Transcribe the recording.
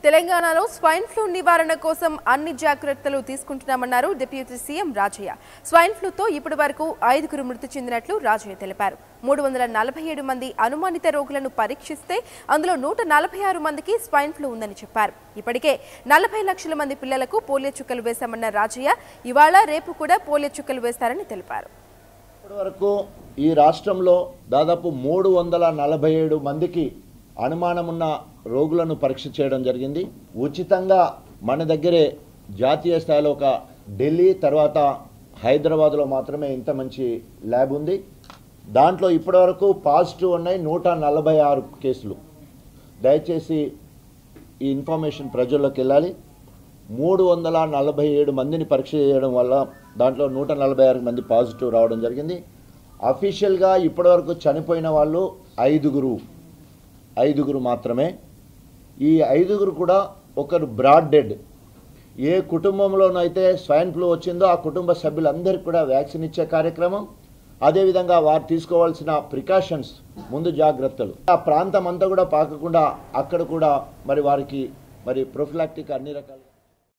తెలంగాణలో swine flu నివారణ కోసం అన్ని జాగ్రత్తలు తీసుకుంటున్నామన్నారు డిప్యూటీ సీఎం రాజయ్య. స్వైన్ ఫ్లూతో ఇప్పటి వరకు 5గురు మృతి చెందినట్లు రాజయ్య తెలిపారు. 347 మంది అనుమానిత రోగులను పరీక్షిస్తే అందులో 146 మందికి స్వైన్ ఫ్లూ ఉందని చెప్పారు. ఇప్పటికే 40 లక్షల మంది పిల్లలకు పోలియో చుక్కలు వేశామన్న రాజయ్య ఇవాళ రేపు కూడా పోలియో చుక్కలు వేస్తారని తెలిపారు. ఇప్పటి వరకు ఈ రాష్ట్రంలో దాదాపు 347 మందికి అనుమానమున్న రోగులను పరీక్ష చేయడం జరిగింది. ఉచితంగా మన దగ్గరే జాతీయ స్థాయిలో ఒక ఢిల్లీ తర్వాత హైదరాబాద్లో మాత్రమే ఇంత మంచి ల్యాబ్ ఉంది. దాంట్లో ఇప్పటివరకు పాజిటివ్ ఉన్నాయి 146 కేసులు. దయచేసి ఈ ఇన్ఫర్మేషన్ ప్రజల్లోకి వెళ్ళాలి. 347 మందిని పరీక్ష చేయడం వల్ల దాంట్లో 146 మంది పాజిటివ్ రావడం జరిగింది. అఫీషియల్గా ఇప్పటివరకు చనిపోయిన వాళ్ళు 5గురు మాత్రమే. ఈ 5గురు కూడా ఒకరు బ్రాడ్ డెడ్. ఏ కుటుంబంలోనైతే స్వైన్ ఫ్లూ వచ్చిందో ఆ కుటుంబ సభ్యులందరికీ కూడా వ్యాక్సిన్ ఇచ్చే కార్యక్రమం, అదేవిధంగా వారు తీసుకోవాల్సిన ప్రికాషన్స్ ముందు జాగ్రత్తలు, ఆ ప్రాంతం అంతా కూడా పాకకుండా అక్కడ కూడా మరి వారికి ప్రొఫిలాక్టిక్ అన్ని రకాల